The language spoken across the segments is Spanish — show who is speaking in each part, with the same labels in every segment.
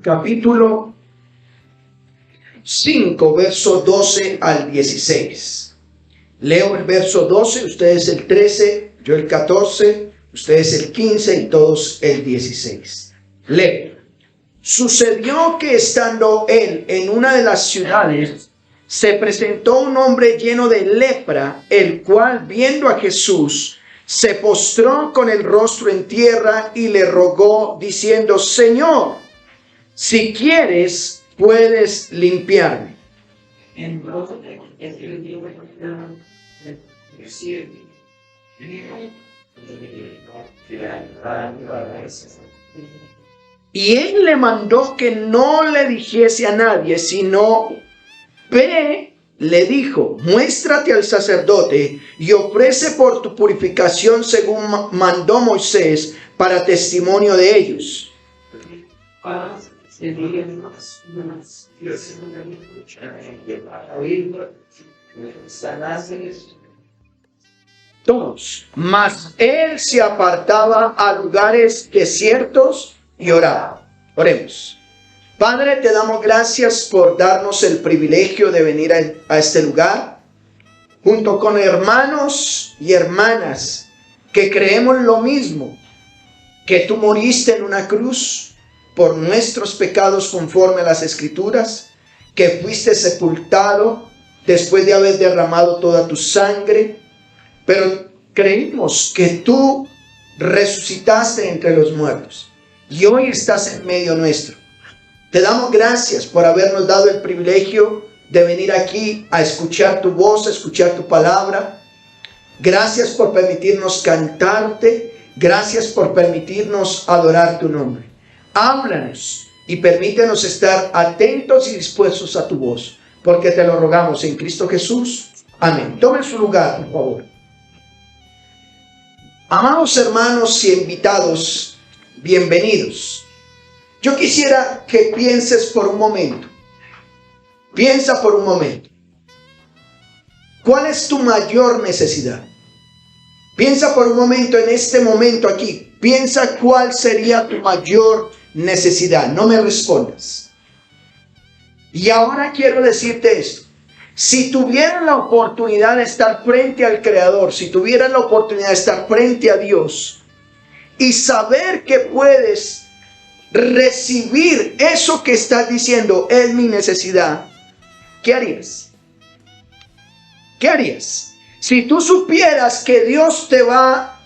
Speaker 1: capítulo 5, verso 12 al 16. Leo el verso 12, ustedes el 13, yo el 14, ustedes el 15 y todos el 16. Leo. Sucedió que estando él en una de las ciudades, se presentó un hombre lleno de lepra, el cual, viendo a Jesús, se postró con el rostro en tierra y le rogó, diciendo: Señor, si quieres, puedes limpiarme. Y él le mandó que no le dijese a nadie, sino: ve, le dijo, muéstrate al sacerdote y ofrece por tu purificación según mandó Moisés, para testimonio de ellos. Todos. Mas él se apartaba a lugares desiertos y oraba. Oremos. Padre, te damos gracias por darnos el privilegio de venir a este lugar, junto con hermanos y hermanas que creemos lo mismo, que tú moriste en una cruz por nuestros pecados conforme a las Escrituras, que fuiste sepultado después de haber derramado toda tu sangre, pero creímos que tú resucitaste entre los muertos y hoy estás en medio nuestro. Te damos gracias por habernos dado el privilegio de venir aquí a escuchar tu voz, a escuchar tu palabra. Gracias por permitirnos cantarte. Gracias por permitirnos adorar tu nombre. Háblanos y permítenos estar atentos y dispuestos a tu voz, porque te lo rogamos en Cristo Jesús. Amén. Tomen su lugar, por favor. Amados hermanos y invitados, bienvenidos. Yo quisiera que pienses por un momento. Piensa por un momento. ¿Cuál es tu mayor necesidad? Piensa por un momento en este momento aquí. Piensa cuál sería tu mayor necesidad. No me respondas. Y ahora quiero decirte esto. Si tuvieras la oportunidad de estar frente al Creador, si tuvieras la oportunidad de estar frente a Dios y saber que puedes recibir eso que estás diciendo, es mi necesidad, ¿qué harías? ¿Qué harías? Si tú supieras que Dios te va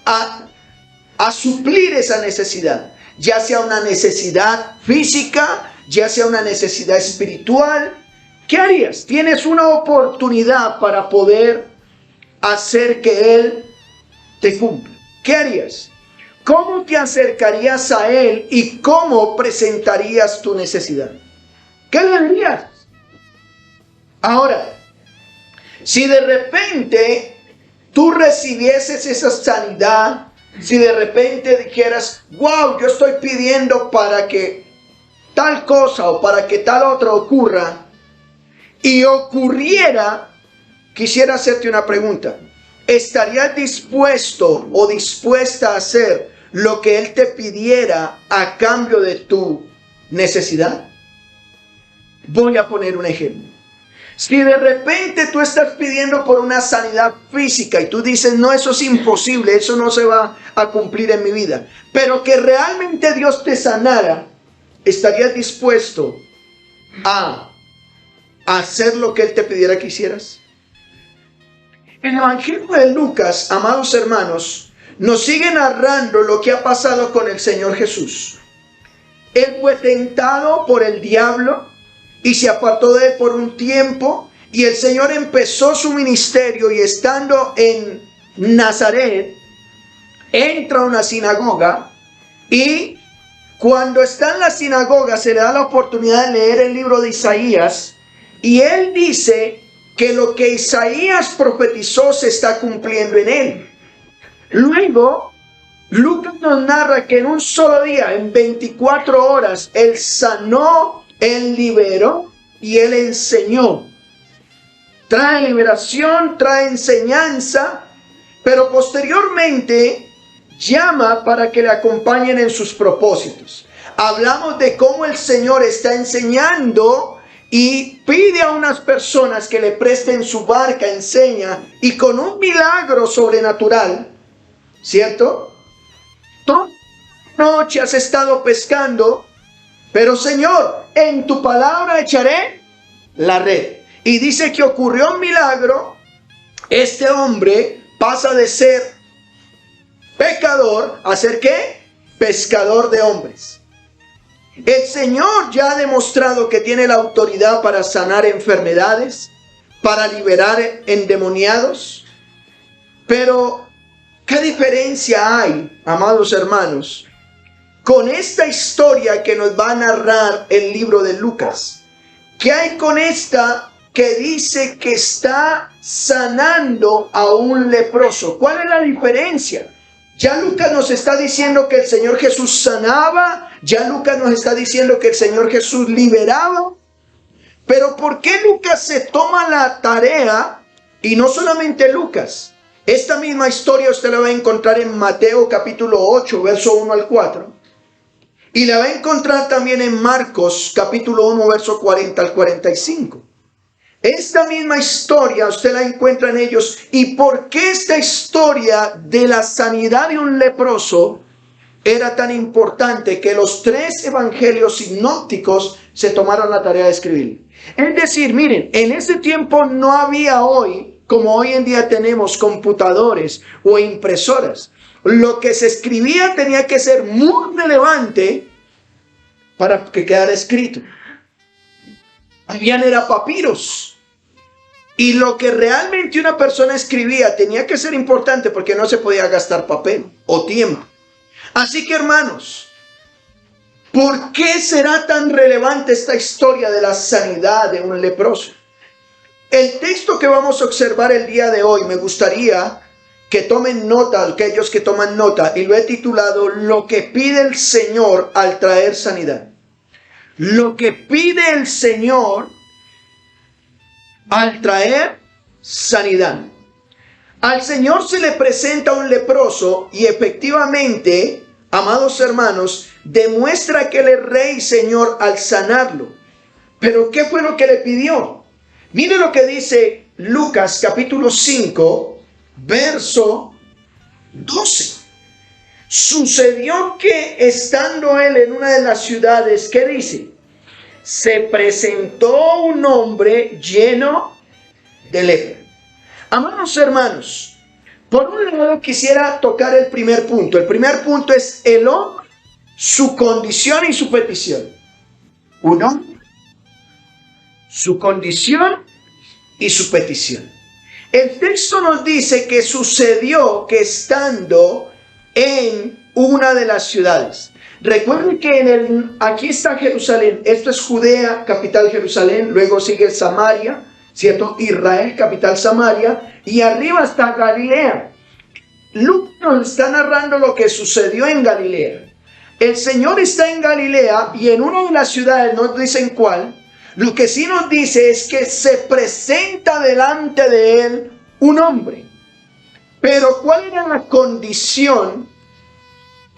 Speaker 1: a suplir esa necesidad, ya sea una necesidad física, ya sea una necesidad espiritual, ¿qué harías? Tienes una oportunidad para poder hacer que Él te cumpla. ¿Qué harías? ¿Cómo te acercarías a Él y cómo presentarías tu necesidad? ¿Qué le dirías? Ahora, si de repente tú recibieses esa sanidad, si de repente dijeras: wow, yo estoy pidiendo para que tal cosa o para que tal otra ocurra, y ocurriera, quisiera hacerte una pregunta. ¿Estarías dispuesto o dispuesta a hacer lo que Él te pidiera a cambio de tu necesidad? Voy a poner un ejemplo. Si de repente tú estás pidiendo por una sanidad física y tú dices: no, eso es imposible, eso no se va a cumplir en mi vida, pero que realmente Dios te sanara, ¿estarías dispuesto a hacer lo que Él te pidiera que hicieras? El Evangelio de Lucas, amados hermanos, nos sigue narrando lo que ha pasado con el Señor Jesús. Él fue tentado por el diablo y se apartó de él por un tiempo, y el Señor empezó su ministerio, y estando en Nazaret, entra a una sinagoga, y cuando está en la sinagoga se le da la oportunidad de leer el libro de Isaías, y él dice que lo que Isaías profetizó se está cumpliendo en él. Luego, Lucas nos narra que en un solo día, en 24 horas, Él sanó, Él liberó y Él enseñó. Trae liberación, trae enseñanza, pero posteriormente llama para que le acompañen en sus propósitos. Hablamos de cómo el Señor está enseñando y pide a unas personas que le presten su barca, enseña, y con un milagro sobrenatural, ¿cierto? Toda noche has estado pescando, pero Señor, en tu palabra echaré la red. Y dice que ocurrió un milagro. Este hombre pasa de ser pecador a ser ¿qué? Pescador de hombres. El Señor ya ha demostrado que tiene la autoridad para sanar enfermedades, para liberar endemoniados. Pero, ¿qué diferencia hay, amados hermanos, con esta historia que nos va a narrar el libro de Lucas? ¿Qué hay con esta que dice que está sanando a un leproso? ¿Cuál es la diferencia? Ya Lucas nos está diciendo que el Señor Jesús sanaba, ya Lucas nos está diciendo que el Señor Jesús liberaba, pero ¿por qué Lucas se toma la tarea? Y no solamente Lucas, esta misma historia usted la va a encontrar en Mateo capítulo 8, verso 1 al 4, y la va a encontrar también en Marcos capítulo 1, verso 40 al 45. Esta misma historia usted la encuentra en ellos. ¿Y por qué esta historia de la sanidad de un leproso era tan importante que los 3 evangelios sinópticos se tomaron la tarea de escribir? Es decir, miren, en ese tiempo no había hoy, como hoy en día tenemos computadores o impresoras. Lo que se escribía tenía que ser muy relevante para que quedara escrito. Habían era papiros. Y lo que realmente una persona escribía tenía que ser importante porque no se podía gastar papel o tiempo. Así que, hermanos, ¿por qué será tan relevante esta historia de la sanidad de un leproso? El texto que vamos a observar el día de hoy, me gustaría que tomen nota, aquellos que toman nota, y lo he titulado Lo que pide el Señor al traer sanidad. Lo que pide el Señor al traer sanidad. Al Señor se le presenta un leproso y efectivamente, amados hermanos, demuestra que Él es Rey y Señor al sanarlo. Pero ¿qué fue lo que le pidió? Mire lo que dice Lucas capítulo 5, verso 12. Sucedió que estando él en una de las ciudades, ¿qué dice? Se presentó un hombre lleno de lepra. Amados hermanos, por un lado quisiera tocar el primer punto. El primer punto es el hombre, su condición y su petición. Un hombre, su condición y su petición. El texto nos dice que sucedió que estando en una de las ciudades. Recuerden que aquí está Jerusalén, esto es Judea, capital Jerusalén, luego sigue Samaria, ¿cierto? Israel, capital Samaria, y arriba está Galilea. Lucas nos está narrando lo que sucedió en Galilea. El Señor está en Galilea y en una de las ciudades, no dicen cuál, lo que sí nos dice es que se presenta delante de él un hombre. Pero ¿cuál era la condición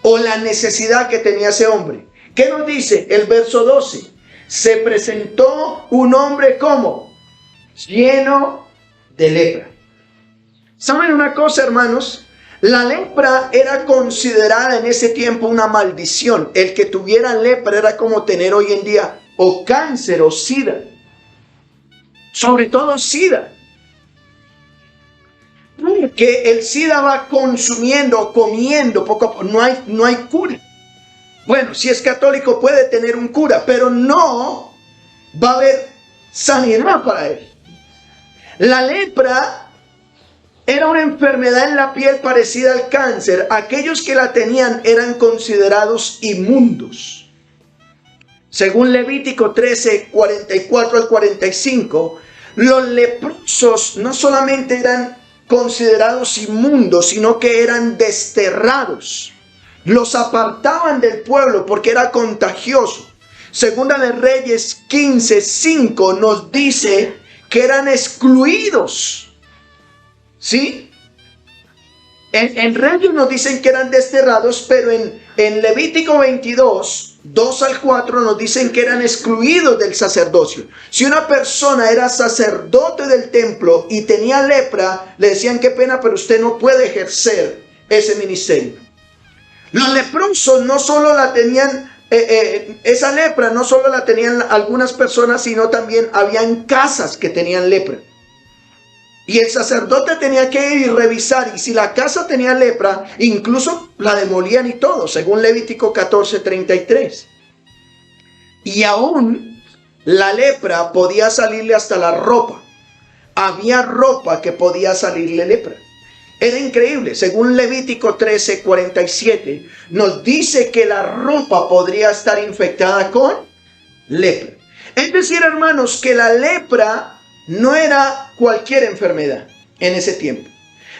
Speaker 1: o la necesidad que tenía ese hombre? ¿Qué nos dice el verso 12? Se presentó un hombre ¿cómo? Lleno de lepra. ¿Saben una cosa, hermanos? La lepra era considerada en ese tiempo una maldición. El que tuviera lepra era como tener hoy en día o cáncer o sida. Sobre todo sida. Que el SIDA va consumiendo, comiendo poco a poco, no hay cura. Bueno, si es católico puede tener un cura, pero no va a haber sanidad para él. La lepra era una enfermedad en la piel parecida al cáncer. Aquellos que la tenían eran considerados inmundos. Según Levítico 13, 44 al 45, los leprosos no solamente eran considerados inmundos, sino que eran desterrados. Los apartaban del pueblo porque era contagioso. Segunda de Reyes 15:5 nos dice que eran excluidos. ¿Sí? En Reyes nos dicen que eran desterrados, pero en Levítico 22 2 al 4 nos dicen que eran excluidos del sacerdocio. Si una persona era sacerdote del templo y tenía lepra, le decían: qué pena, pero usted no puede ejercer ese ministerio. Los leprosos no solo la tenían, esa lepra no solo la tenían algunas personas, sino también habían casas que tenían lepra. Y el sacerdote tenía que ir y revisar, y si la casa tenía lepra, incluso la demolían y todo, según Levítico 14:33. Y aún la lepra podía salirle hasta la ropa. Había ropa que podía salirle lepra. Era increíble. Según Levítico 13:47, nos dice que la ropa podría estar infectada con lepra. Es decir, hermanos, que la lepra no era cualquier enfermedad en ese tiempo.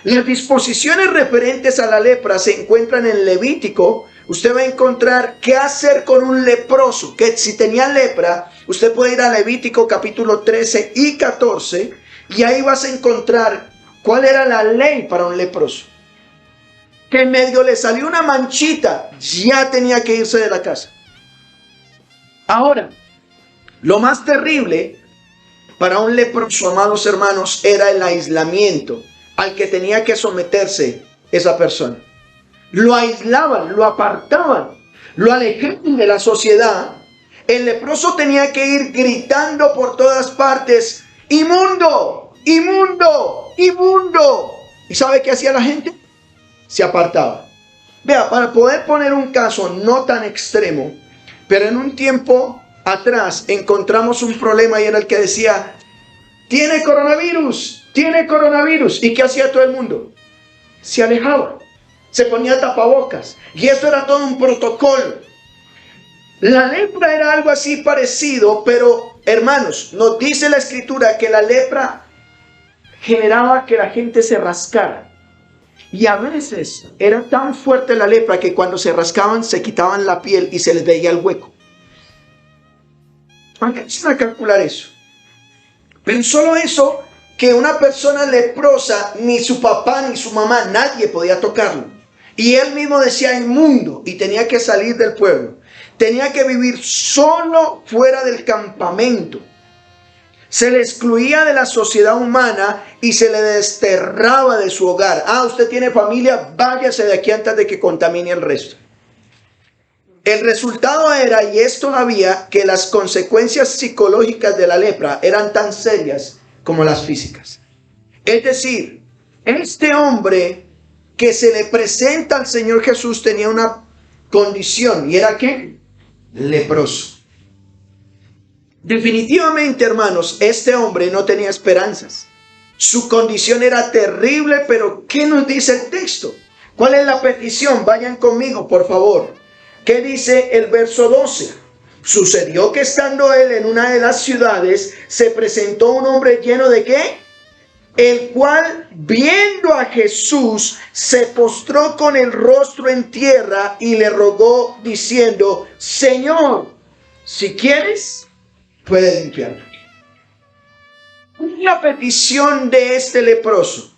Speaker 1: Las disposiciones referentes a la lepra se encuentran en Levítico. Usted va a encontrar qué hacer con un leproso, que si tenía lepra, usted puede ir a Levítico capítulo 13 y 14, y ahí vas a encontrar cuál era la ley para un leproso. Que en medio le salió una manchita, ya tenía que irse de la casa. Ahora, lo más terrible para un leproso, amados hermanos, era el aislamiento al que tenía que someterse esa persona. Lo aislaban, lo apartaban, lo alejaban de la sociedad. El leproso tenía que ir gritando por todas partes: ¡inmundo! ¡Inmundo! ¡Inmundo! ¿Y sabe qué hacía la gente? Se apartaba. Vea, para poder poner un caso no tan extremo, pero en un tiempo atrás encontramos un problema y era el que decía: tiene coronavirus, tiene coronavirus. ¿Y qué hacía todo el mundo? Se alejaba, se ponía tapabocas, y esto era todo un protocolo. La lepra era algo así parecido, pero hermanos, nos dice la escritura que la lepra generaba que la gente se rascara, y a veces era tan fuerte la lepra que cuando se rascaban se quitaban la piel y se les veía el hueco. Empiezan a calcular eso. Pero solo eso, que una persona leprosa, ni su papá ni su mamá, nadie podía tocarlo. Y él mismo decía: inmundo, y tenía que salir del pueblo. Tenía que vivir solo fuera del campamento. Se le excluía de la sociedad humana y se le desterraba de su hogar. Ah, usted tiene familia, váyase de aquí antes de que contamine el resto. El resultado era, y es todavía, que las consecuencias psicológicas de la lepra eran tan serias como las físicas. Es decir, este hombre que se le presenta al Señor Jesús tenía una condición, y era ¿qué? Leproso. Definitivamente, hermanos, este hombre no tenía esperanzas. Su condición era terrible, pero ¿qué nos dice el texto? ¿Cuál es la petición? Vayan conmigo, por favor. ¿Qué dice el verso 12? Sucedió que estando él en una de las ciudades, se presentó un hombre lleno de ¿qué? El cual, viendo a Jesús, se postró con el rostro en tierra y le rogó diciendo: Señor, si quieres, puedes limpiarme. La petición de este leproso.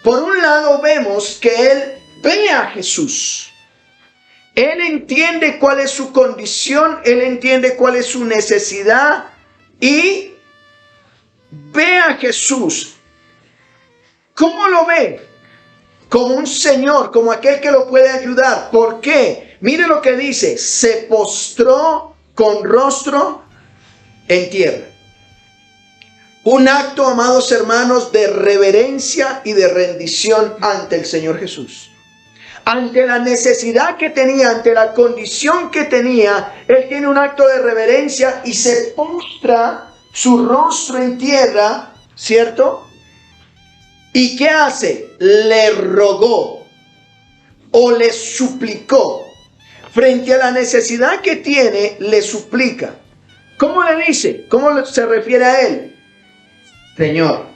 Speaker 1: Por un lado vemos que él ve a Jesús. Él entiende cuál es su condición, él entiende cuál es su necesidad y ve a Jesús. ¿Cómo lo ve? Como un Señor, como aquel que lo puede ayudar. ¿Por qué? Mire lo que dice: se postró con rostro en tierra. Un acto, amados hermanos, de reverencia y de rendición ante el Señor Jesús. Ante la necesidad que tenía, ante la condición que tenía, él tiene un acto de reverencia y se postra su rostro en tierra, ¿cierto? ¿Y qué hace? Le rogó o le suplicó. Frente a la necesidad que tiene, le suplica. ¿Cómo le dice? ¿Cómo se refiere a él? Señor.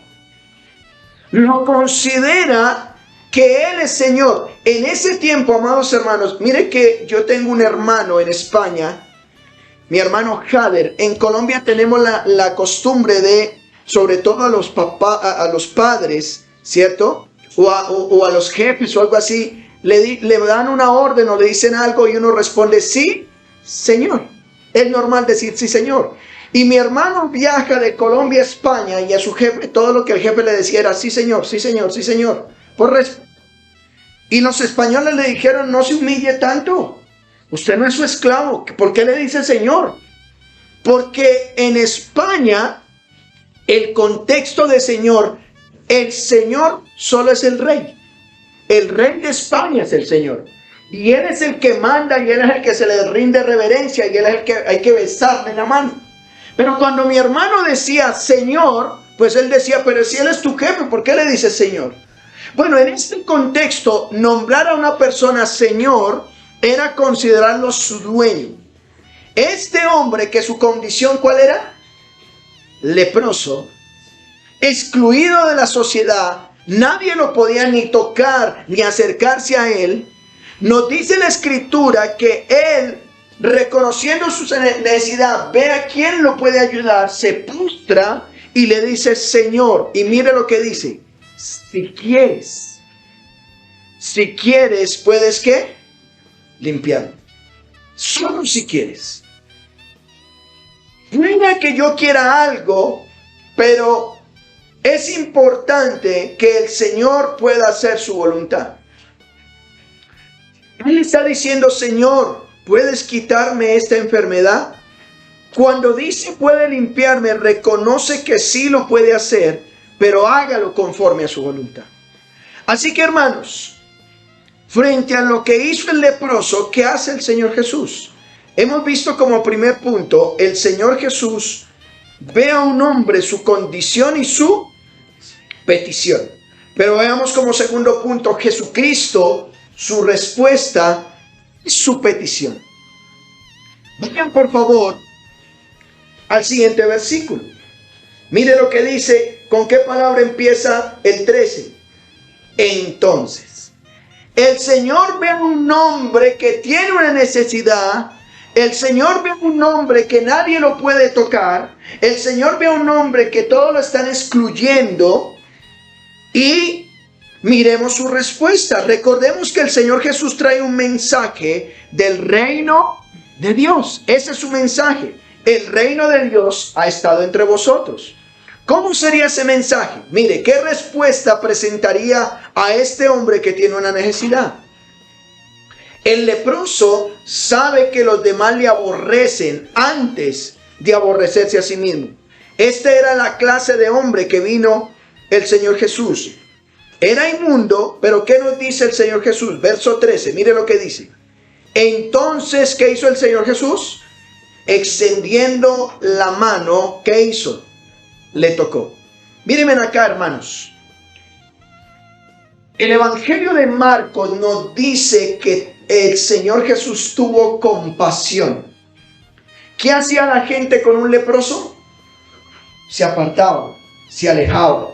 Speaker 1: Lo considera que Él es Señor. En ese tiempo, amados hermanos, mire que yo tengo un hermano en España, mi hermano Jader. En Colombia tenemos la costumbre de, sobre todo a los padres, ¿cierto? O a los jefes o algo así, le dan una orden o le dicen algo y uno responde sí, Señor. Es normal decir sí, Señor. Y mi hermano viaja de Colombia a España y a su jefe, todo lo que el jefe le decía era sí, Señor, sí, Señor, sí, Señor. Por respeto. Y los españoles le dijeron, no se humille tanto. Usted no es su esclavo. ¿Por qué le dice Señor? Porque en España, el contexto de Señor, el Señor solo es el rey. El rey de España es el Señor. Y Él es el que manda y Él es el que se le rinde reverencia y Él es el que hay que besarle la mano. Pero cuando mi hermano decía Señor, pues él decía, pero si Él es tu jefe, ¿por qué le dices Señor? Bueno, en este contexto, nombrar a una persona Señor era considerarlo su dueño. Este hombre, que su condición, ¿cuál era? Leproso, excluido de la sociedad, nadie lo podía ni tocar ni acercarse a él. Nos dice la Escritura que él, reconociendo su necesidad, ve a quién lo puede ayudar, se postra y le dice Señor. Y mire lo que dice: si quieres, puedes ¿qué? Limpiar. Solo si quieres. Puede que yo quiera algo, pero es importante que el Señor pueda hacer su voluntad. Él está diciendo, Señor, ¿puedes quitarme esta enfermedad? Cuando dice puede limpiarme, reconoce que sí lo puede hacer, pero hágalo conforme a su voluntad. Así que, hermanos, frente a lo que hizo el leproso, ¿qué hace el Señor Jesús? Hemos visto como primer punto, el Señor Jesús ve a un hombre su condición y su petición. Pero veamos como segundo punto, Jesucristo, su respuesta y su petición. Vayan por favor al siguiente versículo. Mire lo que dice, con qué palabra empieza el 13. Entonces, el Señor ve a un hombre que tiene una necesidad. El Señor ve a un hombre que nadie lo puede tocar. El Señor ve a un hombre que todos lo están excluyendo. Y miremos su respuesta. Recordemos que el Señor Jesús trae un mensaje del reino de Dios. Ese es su mensaje. El reino de Dios ha estado entre vosotros. ¿Cómo sería ese mensaje? Mire, ¿qué respuesta presentaría a este hombre que tiene una necesidad? El leproso sabe que los demás le aborrecen antes de aborrecerse a sí mismo. Esta era la clase de hombre que vino el Señor Jesús. Era inmundo, pero ¿qué nos dice el Señor Jesús? Verso 13, mire lo que dice. Entonces, ¿qué hizo el Señor Jesús? Extendiendo la mano, ¿qué hizo? Le tocó. Mírenme acá, hermanos. El Evangelio de Marcos nos dice que el Señor Jesús tuvo compasión. ¿Qué hacía la gente con un leproso? Se apartaba, se alejaba.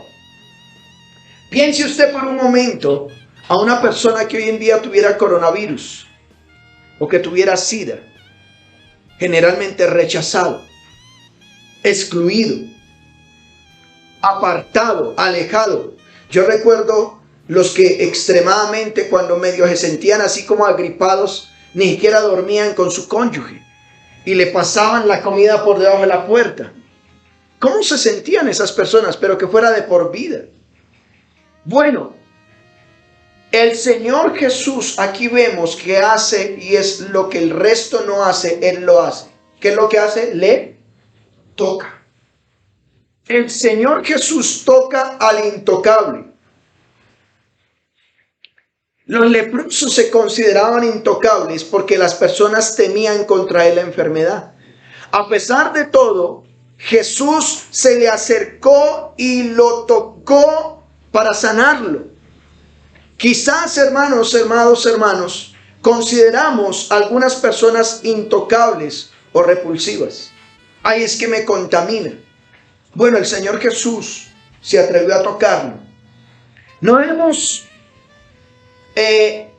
Speaker 1: Piense usted por un momento a una persona que hoy en día tuviera coronavirus o que tuviera SIDA, generalmente rechazado, excluido, apartado, alejado. Yo recuerdo los que extremadamente, cuando medio se sentían así como agripados, ni siquiera dormían con su cónyuge y le pasaban la comida por debajo de la puerta. ¿Cómo se sentían esas personas? Pero que fuera de por vida. Bueno, el Señor Jesús aquí vemos que hace, y es lo que el resto no hace, Él lo hace. ¿Qué es lo que hace? Le toca. El Señor Jesús toca al intocable. Los leprosos se consideraban intocables porque las personas temían contraer la enfermedad. A pesar de todo, Jesús se le acercó y lo tocó para sanarlo. Quizás, hermanos, consideramos algunas personas intocables o repulsivas. Ay, es que me contamina. Bueno, el Señor Jesús se atrevió a tocarlo. No debemos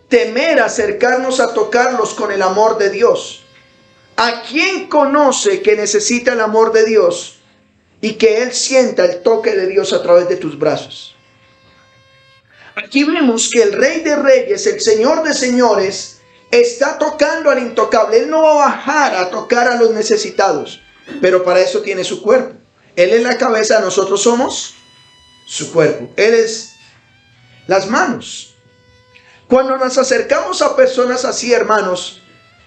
Speaker 1: temer acercarnos a tocarlos con el amor de Dios. ¿A quién conoce que necesita el amor de Dios y que Él sienta el toque de Dios a través de tus brazos? Aquí vemos que el Rey de Reyes, el Señor de Señores, está tocando al intocable. Él no va a bajar a tocar a los necesitados, pero para eso tiene su cuerpo. Él es la cabeza, nosotros somos su cuerpo. Él es las manos. Cuando nos acercamos a personas así, hermanos,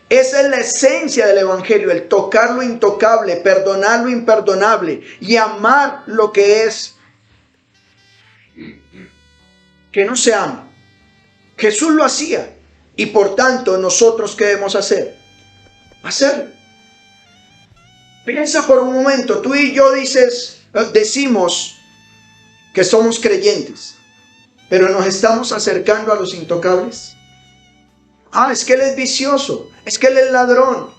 Speaker 1: esa es la esencia del evangelio, el tocar lo intocable, perdonar lo imperdonable y amar lo que es que no se ama. Jesús lo hacía y por tanto nosotros ¿qué debemos hacer? Hacerlo. Piensa por un momento, tú y yo decimos que somos creyentes, pero nos estamos acercando a los intocables. Es que él es vicioso, es que él es ladrón,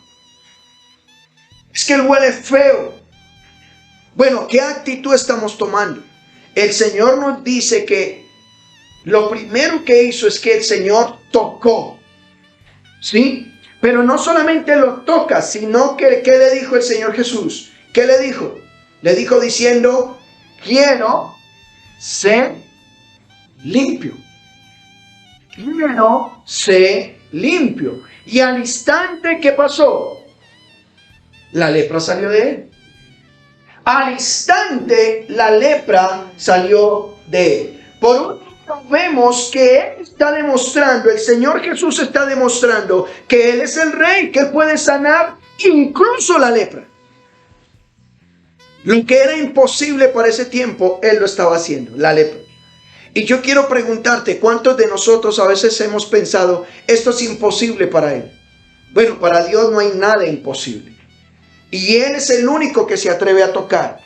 Speaker 1: es que él huele feo. Bueno, ¿qué actitud estamos tomando? El Señor nos dice que lo primero que hizo es que el Señor tocó, ¿sí? Pero no solamente lo toca, sino que ¿qué le dijo el Señor Jesús? ¿Qué le dijo? Le dijo diciendo, quiero ser limpio. Quiero ser limpio. Y al instante, ¿qué pasó? La lepra salió de él. Al instante, la lepra salió de él. Por un vemos que Él está demostrando, el Señor Jesús está demostrando que Él es el Rey, que Él puede sanar incluso la lepra. Lo que era imposible para ese tiempo, Él lo estaba haciendo, la lepra. Y yo quiero preguntarte, ¿cuántos de nosotros a veces hemos pensado, esto es imposible para Él? Bueno, para Dios no hay nada imposible. Y Él es el único que se atreve a tocar.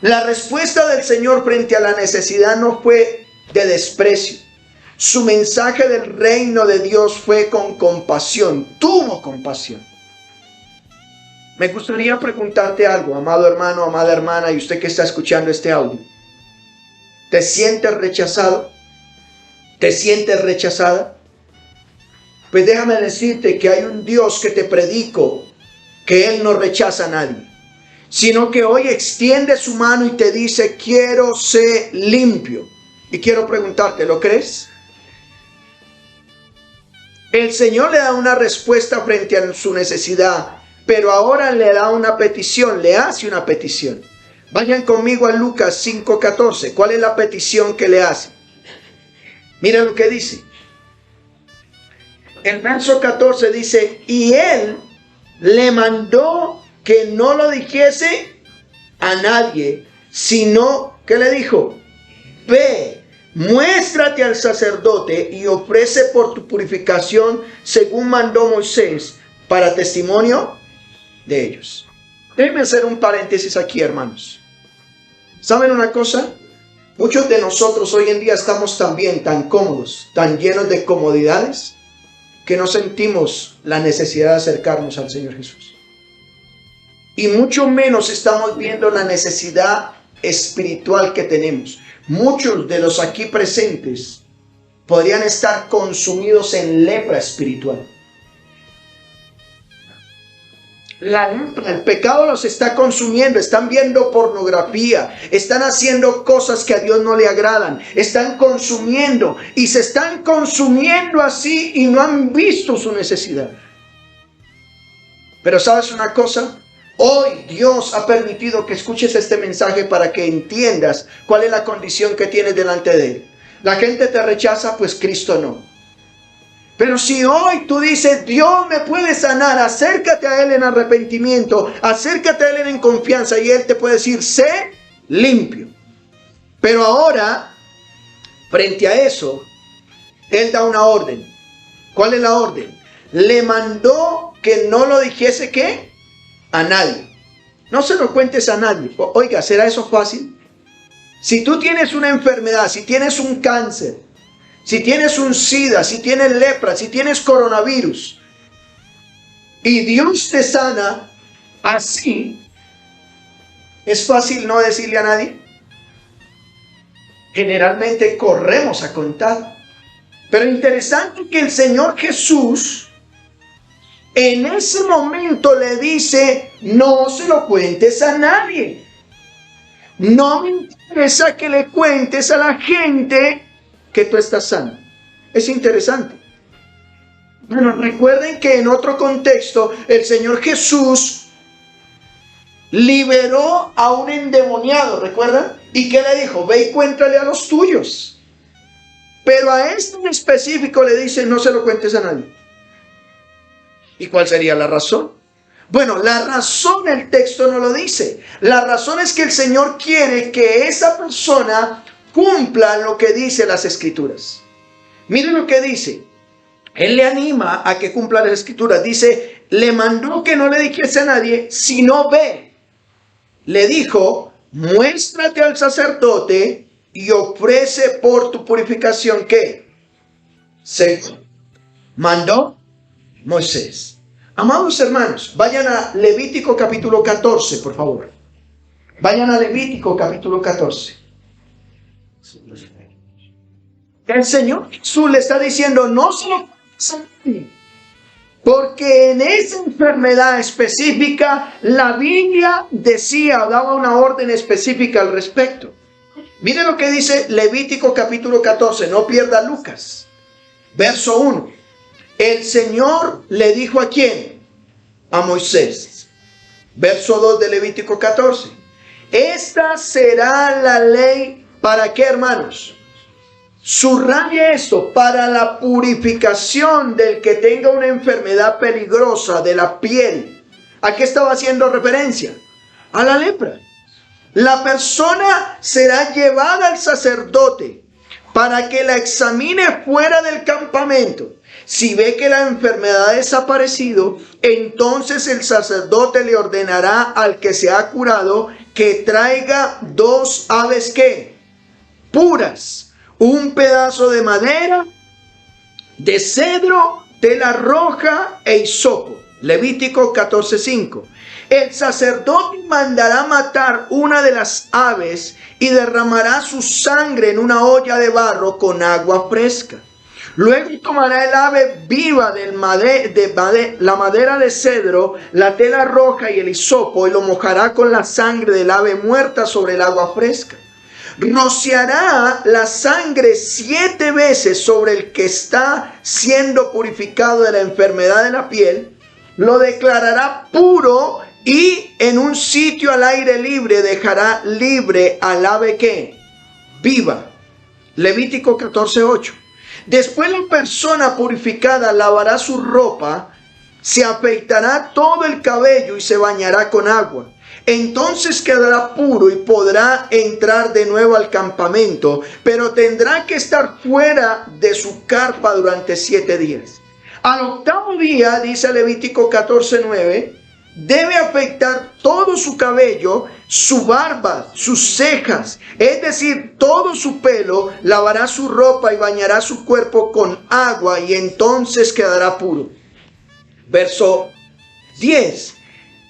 Speaker 1: La respuesta del Señor frente a la necesidad no fue de desprecio. Su mensaje del reino de Dios fue con compasión. Tuvo compasión. Me gustaría preguntarte algo, amado hermano, amada hermana, y usted que está escuchando este audio. ¿Te sientes rechazado? ¿Te sientes rechazada? Pues déjame decirte que hay un Dios que te predico, que Él no rechaza a nadie, sino que hoy extiende su mano y te dice, quiero ser limpio. Y quiero preguntarte, ¿lo crees? El Señor le da una respuesta frente a su necesidad, pero ahora le da una petición, le hace una petición. Vayan conmigo a Lucas 5:14. ¿Cuál es la petición que le hace? Mira lo que dice. El verso 14 dice, y Él le mandó que no lo dijese a nadie, sino, ¿qué le dijo? Ve, muéstrate al sacerdote y ofrece por tu purificación según mandó Moisés para testimonio de ellos. Déjenme hacer un paréntesis aquí, hermanos. ¿Saben una cosa? Muchos de nosotros hoy en día estamos también tan cómodos, tan llenos de comodidades, que no sentimos la necesidad de acercarnos al Señor Jesús. Y mucho menos estamos viendo la necesidad espiritual que tenemos. Muchos de los aquí presentes podrían estar consumidos en lepra espiritual. La lepra, el pecado los está consumiendo, están viendo pornografía, están haciendo cosas que a Dios no le agradan, están consumiendo y se están consumiendo así y no han visto su necesidad. Pero ¿sabes una cosa? Hoy Dios ha permitido que escuches este mensaje para que entiendas cuál es la condición que tienes delante de Él. La gente te rechaza, pues Cristo no. Pero si hoy tú dices, Dios me puede sanar, acércate a Él en arrepentimiento, acércate a Él en confianza y Él te puede decir, sé limpio. Pero ahora, frente a eso, Él da una orden. ¿Cuál es la orden? Le mandó que no lo dijese, ¿qué? A nadie. No se lo cuentes a nadie. Oiga, ¿será eso fácil? Si tú tienes una enfermedad, si tienes un cáncer, si tienes un SIDA, si tienes lepra, si tienes coronavirus, y Dios te sana así, ¿es fácil no decirle a nadie? Generalmente corremos a contar. Pero interesante que el Señor Jesús en ese momento le dice, no se lo cuentes a nadie. No me interesa que le cuentes a la gente que tú estás sano. Es interesante. Bueno, recuerden que en otro contexto el Señor Jesús liberó a un endemoniado, ¿recuerdan? ¿Y qué le dijo? Ve y cuéntale a los tuyos. Pero a este en específico le dice, no se lo cuentes a nadie. ¿Y cuál sería la razón? Bueno, la razón el texto no lo dice. La razón es que el Señor quiere que esa persona cumpla lo que dice las Escrituras. Miren lo que dice. Él le anima a que cumpla las Escrituras. Dice, le mandó que no le dijese a nadie, sino ve. Le dijo, muéstrate al sacerdote y ofrece por tu purificación, ¿qué? Se mandó Moisés. Amados hermanos, vayan a Levítico capítulo 14, por favor. Vayan a Levítico capítulo 14. El Señor Jesús le está diciendo, no se lo cuentes, porque en esa enfermedad específica la Biblia decía, daba una orden específica al respecto. Miren lo que dice Levítico capítulo 14, no pierda Lucas. Verso 1. El Señor le dijo ¿a quién? A Moisés. Verso 2 de Levítico 14. Esta será la ley, ¿para qué, hermanos? Subraye esto, para la purificación del que tenga una enfermedad peligrosa de la piel. ¿A qué estaba haciendo referencia? A la lepra. La persona será llevada al sacerdote para que la examine fuera del campamento. Si ve que la enfermedad ha desaparecido, entonces el sacerdote le ordenará al que se ha curado que traiga 2 aves ¿qué? Puras, un pedazo de madera, de cedro, tela roja e hisopo. Levítico 14:5. El sacerdote mandará matar una de las aves y derramará su sangre en una olla de barro con agua fresca. Luego tomará el ave viva la madera de cedro, la tela roja y el hisopo, y lo mojará con la sangre del ave muerta sobre el agua fresca. Rociará la sangre 7 veces sobre el que está siendo purificado de la enfermedad de la piel, lo declarará puro y en un sitio al aire libre dejará libre al ave que viva. Levítico 14:8. Después la persona purificada lavará su ropa, se afeitará todo el cabello y se bañará con agua. Entonces quedará puro y podrá entrar de nuevo al campamento, pero tendrá que estar fuera de su carpa durante 7 días. Al 8º día, dice Levítico 14:9, debe afeitar todo su cabello, su barba, sus cejas, es decir, todo su pelo, lavará su ropa y bañará su cuerpo con agua y entonces quedará puro. Verso 10.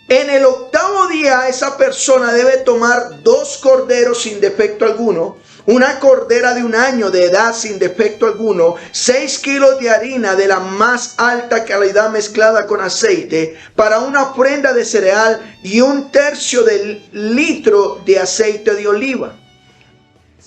Speaker 1: En el 8º día esa persona debe tomar 2 corderos sin defecto alguno, una cordera de 1 año de edad sin defecto alguno, 6 kilos de harina de la más alta calidad mezclada con aceite para una ofrenda de cereal y 1/3 del litro de aceite de oliva.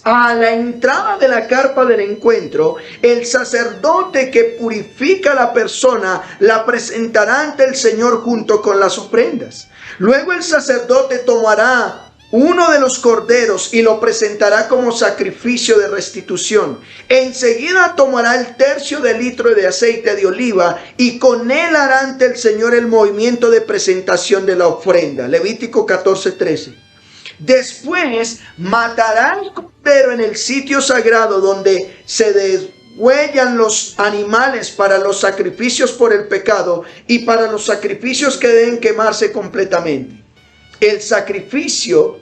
Speaker 1: A la entrada de la carpa del encuentro, el sacerdote que purifica a la persona la presentará ante el Señor junto con las ofrendas. Luego el sacerdote tomará uno de los corderos y lo presentará como sacrificio de restitución. Enseguida tomará el 1/3 del litro de aceite de oliva y con él hará ante el Señor el movimiento de presentación de la ofrenda. Levítico 14:13. Después matará el cordero en el sitio sagrado donde se degüellan los animales para los sacrificios por el pecado y para los sacrificios que deben quemarse completamente. El sacrificio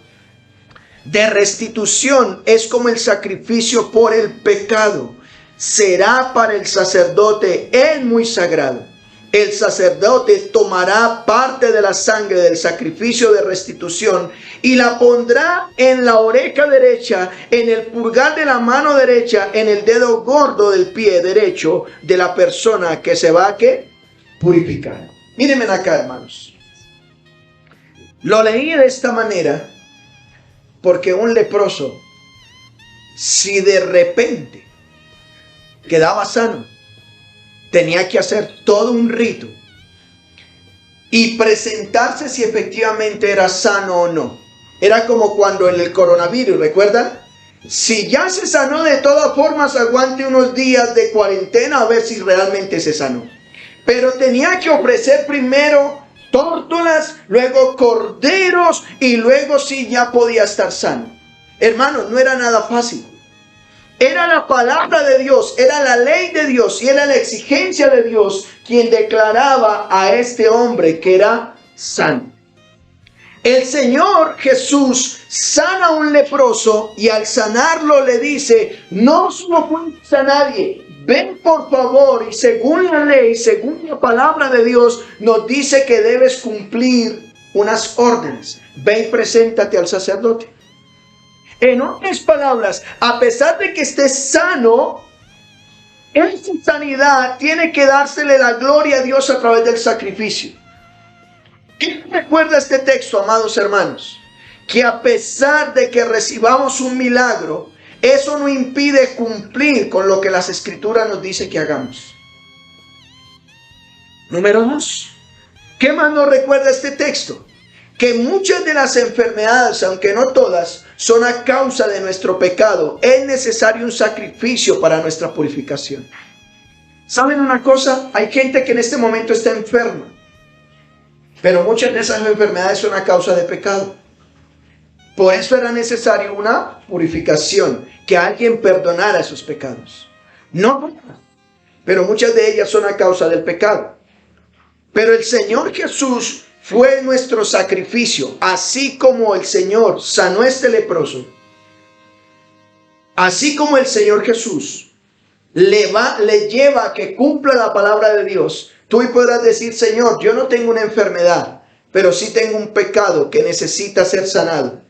Speaker 1: de restitución es como el sacrificio por el pecado. Será para el sacerdote muy sagrado. El sacerdote tomará parte de la sangre del sacrificio de restitución y la pondrá en la oreja derecha, en el pulgar de la mano derecha, en el dedo gordo del pie derecho de la persona que se va a purificar. Mírenme acá, hermanos. Lo leí de esta manera porque un leproso, si de repente quedaba sano, tenía que hacer todo un rito y presentarse si efectivamente era sano o no. Era como cuando en el coronavirus, ¿recuerdan? Si ya se sanó, de todas formas aguante unos días de cuarentena a ver si realmente se sanó. Pero tenía que ofrecer primero tórtolas, luego corderos y luego sí ya podía estar sano. Hermanos, no era nada fácil. Era la palabra de Dios, era la ley de Dios y era la exigencia de Dios quien declaraba a este hombre que era sano. El Señor Jesús sana a un leproso y al sanarlo le dice: no solo cuentes a nadie, ven por favor, y según la ley, según la palabra de Dios, nos dice que debes cumplir unas órdenes. Ve y preséntate al sacerdote. En otras palabras, a pesar de que estés sano, esa sanidad tiene que dársele la gloria a Dios a través del sacrificio. ¿Qué recuerda este texto, amados hermanos? Que a pesar de que recibamos un milagro, eso no impide cumplir con lo que las Escrituras nos dice que hagamos. Número 2. ¿Qué más nos recuerda este texto? Que muchas de las enfermedades, aunque no todas, son a causa de nuestro pecado. Es necesario un sacrificio para nuestra purificación. ¿Saben una cosa? Hay gente que en este momento está enferma, pero muchas de esas enfermedades son a causa de pecado. Por eso era necesario una purificación, que alguien perdonara esos pecados. No, pero muchas de ellas son a causa del pecado. Pero el Señor Jesús fue nuestro sacrificio, así como el Señor sanó a este leproso. Así como el Señor Jesús le lleva a que cumpla la palabra de Dios. Tú podrás decir: Señor, yo no tengo una enfermedad, pero sí tengo un pecado que necesita ser sanado.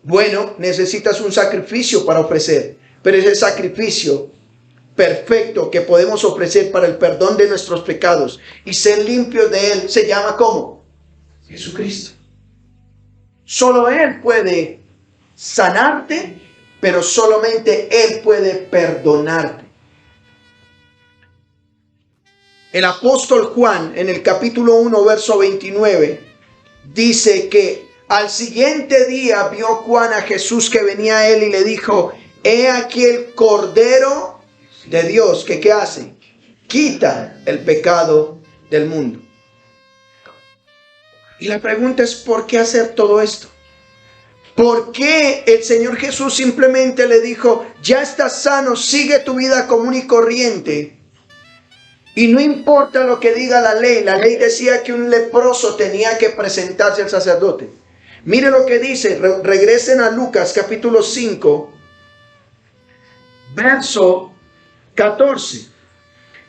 Speaker 1: Bueno, necesitas un sacrificio para ofrecer, pero ese sacrificio perfecto que podemos ofrecer para el perdón de nuestros pecados y ser limpios de él se llama ¿cómo? Jesucristo. Solo Él puede sanarte, pero solamente Él puede perdonarte. El apóstol Juan, en el capítulo 1, verso 29, dice que al siguiente día vio Juan a Jesús que venía a él y le dijo: he aquí el Cordero de Dios que ¿qué hace? Quita el pecado del mundo. Y la pregunta es: ¿por qué hacer todo esto? ¿Por qué el Señor Jesús simplemente le dijo: ya estás sano, sigue tu vida común y corriente? Y no importa lo que diga la ley. La ley decía que un leproso tenía que presentarse al sacerdote. Mire lo que dice. Regresen a Lucas capítulo 5, verso 14.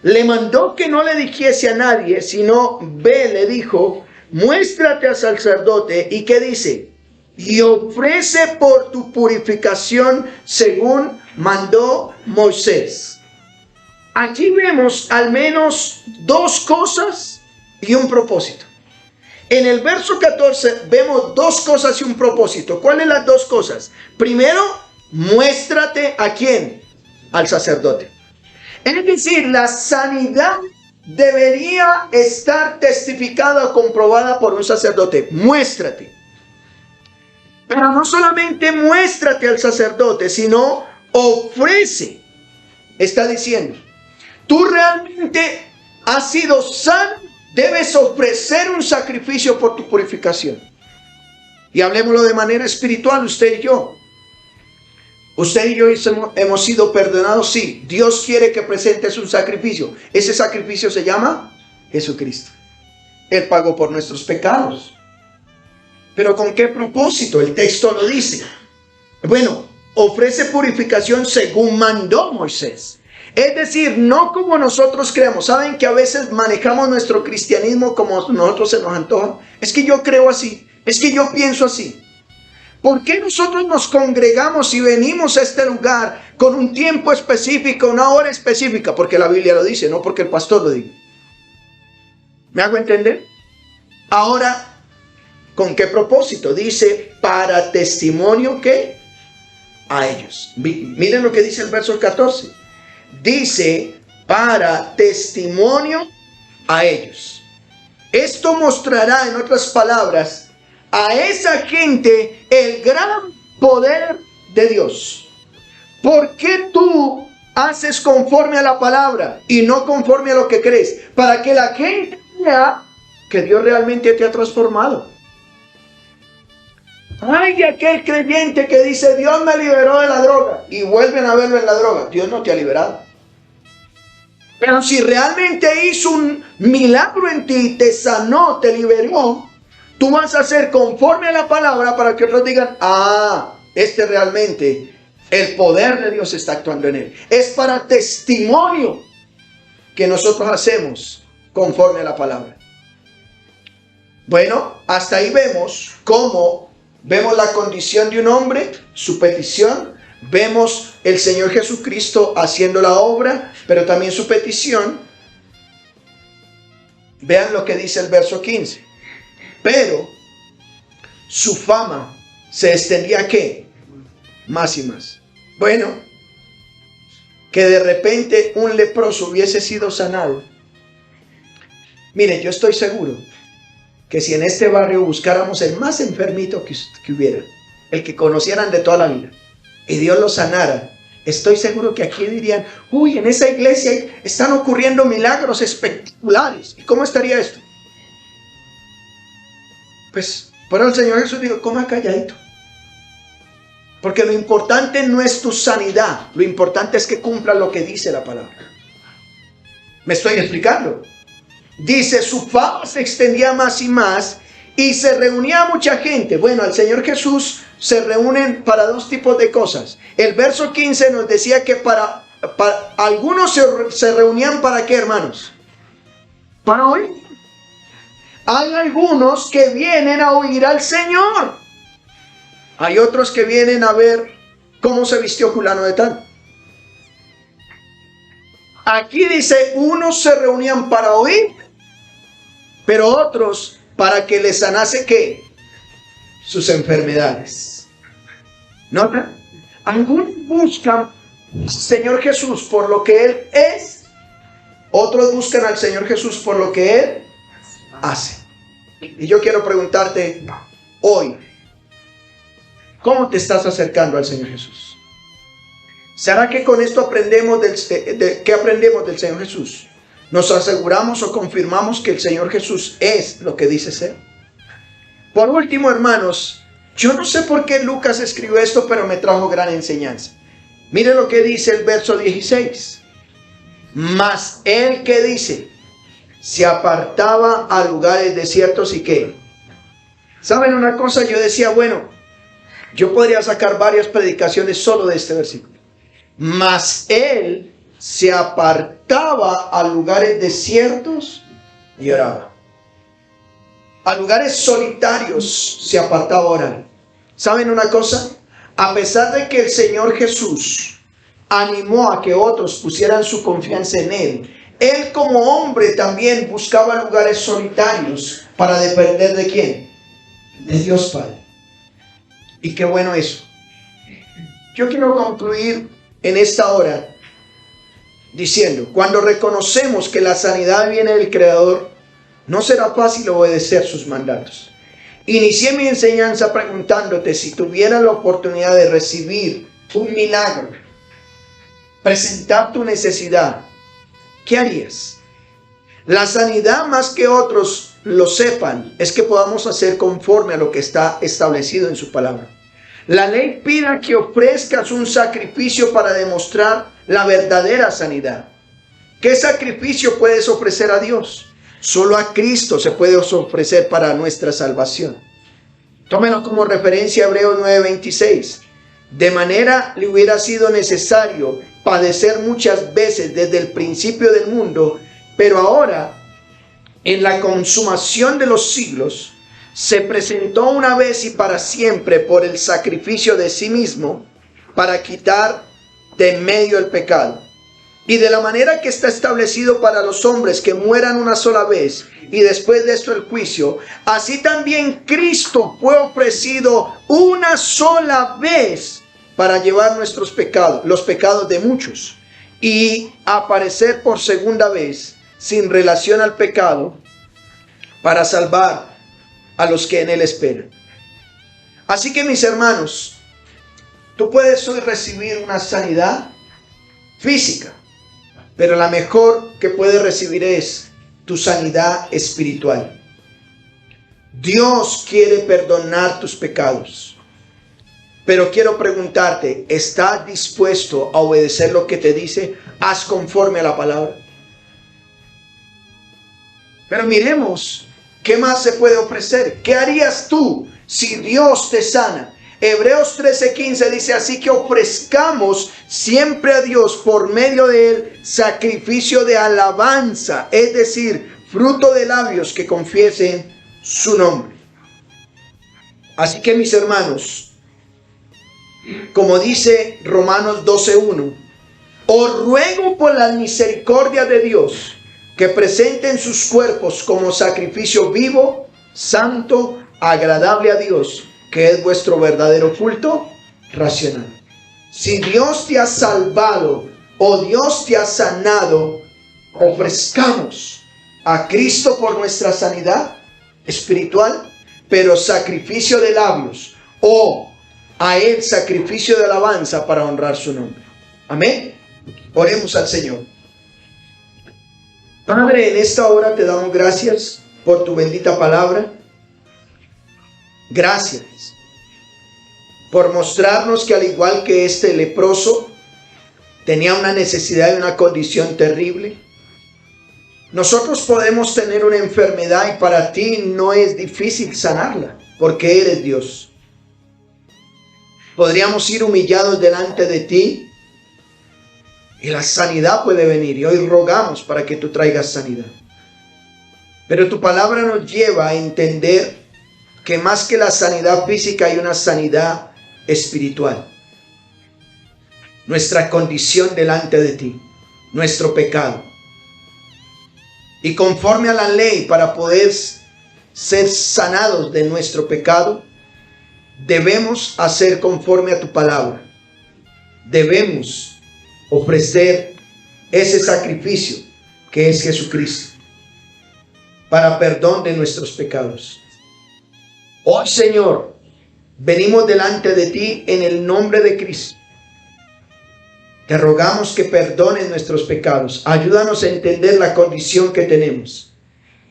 Speaker 1: Le mandó que no le dijese a nadie, sino ve, le dijo, muéstrate al sacerdote. ¿Y qué dice? Y ofrece por tu purificación según mandó Moisés. Aquí vemos al menos dos cosas y un propósito. En el verso 14 vemos dos cosas y un propósito. ¿Cuáles las dos cosas? Primero, muéstrate ¿a quién? Al sacerdote. Es decir, la sanidad debería estar testificada o comprobada por un sacerdote. Muéstrate. Pero no solamente muéstrate al sacerdote, sino ofrece. Está diciendo, tú realmente has sido sano, debes ofrecer un sacrificio por tu purificación. Y hablemoslo de manera espiritual, usted y yo. Usted y yo hemos sido perdonados, sí. Dios quiere que presentes un sacrificio. Ese sacrificio se llama Jesucristo. Él pagó por nuestros pecados. ¿Pero con qué propósito? El texto lo dice. Bueno, ofrece purificación según mandó Moisés. Es decir, no como nosotros creemos. ¿Saben que a veces manejamos nuestro cristianismo como nosotros se nos antoja? Es que yo creo así. Es que yo pienso así. ¿Por qué nosotros nos congregamos y venimos a este lugar con un tiempo específico, una hora específica? Porque la Biblia lo dice, no porque el pastor lo diga. ¿Me hago entender? Ahora, ¿con qué propósito? Dice, para testimonio que a ellos. Miren lo que dice el verso 14. Dice, para testimonio a ellos. Esto mostrará, en otras palabras, a esa gente el gran poder de Dios. ¿Por qué tú haces conforme a la palabra y no conforme a lo que crees? Para que la gente vea que Dios realmente te ha transformado. Ay, de aquel creyente que dice, Dios me liberó de la droga, y vuelven a verlo en la droga. Dios no te ha liberado. Pero si realmente hizo un milagro en ti, te sanó, te liberó, tú vas a hacer conforme a la palabra para que otros digan, este realmente, el poder de Dios está actuando en él. Es para testimonio que nosotros hacemos conforme a la palabra. Bueno, hasta ahí vemos la condición de un hombre, su petición. Vemos el Señor Jesucristo haciendo la obra, pero también su petición. Vean lo que dice el verso 15. Pero su fama se extendía, ¿qué? Más y más. Bueno, que de repente un leproso hubiese sido sanado. Miren, yo estoy seguro que si en este barrio buscáramos el más enfermito que hubiera, el que conocieran de toda la vida, y Dios lo sanara, estoy seguro que aquí dirían, uy, en esa iglesia están ocurriendo milagros espectaculares. ¿Y cómo estaría esto? Pues, pero el Señor Jesús dijo, coma calladito. Porque lo importante no es tu sanidad, lo importante es que cumpla lo que dice la palabra. ¿Me estoy explicando? Dice, su fama se extendía más y más y se reunía mucha gente. Bueno, al Señor Jesús se reúnen para dos tipos de cosas. El verso 15 nos decía que para algunos se reunían para ¿qué, hermanos? Para oír. Hay algunos que vienen a oír al Señor. Hay otros que vienen a ver cómo se vistió fulano de tal. Aquí dice, unos se reunían para oír, pero otros para que les sanase ¿qué? Sus enfermedades. ¿Nota? Algunos buscan al Señor Jesús por lo que Él es, otros buscan al Señor Jesús por lo que Él hace. Y yo quiero preguntarte hoy, ¿cómo te estás acercando al Señor Jesús? ¿Será que con esto aprendemos ¿qué aprendemos del Señor Jesús? ¿Nos aseguramos o confirmamos que el Señor Jesús es lo que dice ser? Por último, hermanos, yo no sé por qué Lucas escribió esto, pero me trajo gran enseñanza. Mire lo que dice el verso 16. Mas él, ¿qué dice? Se apartaba a lugares desiertos y ¿qué? ¿Saben una cosa? Yo decía, bueno, yo podría sacar varias predicaciones solo de este versículo. Mas él se apartaba a lugares desiertos y oraba. A lugares solitarios se apartaba a orar. ¿Saben una cosa? A pesar de que el Señor Jesús animó a que otros pusieran su confianza en Él, Él como hombre también buscaba lugares solitarios para depender ¿de quién? De Dios Padre. Y qué bueno eso. Yo quiero concluir en esta hora diciendo, cuando reconocemos que la sanidad viene del Creador, no será fácil obedecer sus mandatos. Inicié mi enseñanza preguntándote si tuvieras la oportunidad de recibir un milagro, presentar tu necesidad, ¿qué harías? La sanidad, más que otros lo sepan, es que podamos hacer conforme a lo que está establecido en su palabra. La ley pide que ofrezcas un sacrificio para demostrar la verdadera sanidad. ¿Qué sacrificio puedes ofrecer a Dios? Solo a Cristo se puede ofrecer para nuestra salvación. Tómenlo como referencia Hebreos 9:26. De manera le hubiera sido necesario padecer muchas veces desde el principio del mundo, pero ahora, en la consumación de los siglos, se presentó una vez y para siempre por el sacrificio de sí mismo para quitar de en medio el pecado. Y de la manera que está establecido para los hombres que mueran una sola vez y después de esto el juicio, así también Cristo fue ofrecido una sola vez para llevar nuestros pecados, los pecados de muchos. y aparecer por segunda vez sin relación al pecado para salvar a los que en Él esperan. Así que, mis hermanos, tú puedes hoy recibir una sanidad física, pero la mejor que puedes recibir es tu sanidad espiritual. Dios quiere perdonar tus pecados, pero quiero preguntarte, ¿estás dispuesto a obedecer lo que te dice? Haz conforme a la palabra. Pero miremos, ¿qué más se puede ofrecer? ¿Qué harías tú si Dios te sana? Hebreos 13:15 dice, así que ofrezcamos siempre a Dios por medio de Él sacrificio de alabanza, es decir, fruto de labios que confiesen su nombre. Así que, mis hermanos, como dice Romanos 12:1, os ruego por la misericordia de Dios que presenten sus cuerpos como sacrificio vivo, santo, agradable a Dios, que es vuestro verdadero culto racional. Si Dios te ha salvado o Dios te ha sanado, ofrezcamos a Cristo por nuestra sanidad espiritual, pero sacrificio de labios, o a Él sacrificio de alabanza para honrar su nombre. Amén. Oremos al Señor. Padre, en esta hora te damos gracias por tu bendita palabra. Gracias por mostrarnos que al igual que este leproso tenía una necesidad y una condición terrible, nosotros podemos tener una enfermedad y para ti no es difícil sanarla, porque eres Dios. Podríamos ir humillados delante de ti y la sanidad puede venir, y hoy rogamos para que tú traigas sanidad. Pero tu palabra nos lleva a entender que más que la sanidad física hay una sanidad espiritual. Nuestra condición delante de ti, nuestro pecado. Y conforme a la ley, para poder ser sanados de nuestro pecado, debemos hacer conforme a tu palabra. Debemos ofrecer ese sacrificio que es Jesucristo para perdón de nuestros pecados. Hoy, Señor, venimos delante de ti en el nombre de Cristo. Te rogamos que perdones nuestros pecados. Ayúdanos a entender la condición que tenemos,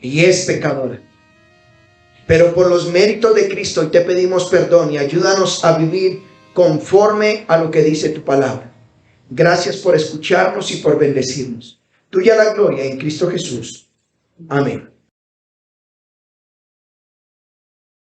Speaker 1: y es pecadora. Pero por los méritos de Cristo hoy te pedimos perdón y ayúdanos a vivir conforme a lo que dice tu palabra. Gracias por escucharnos y por bendecirnos. Tuya la gloria en Cristo Jesús. Amén.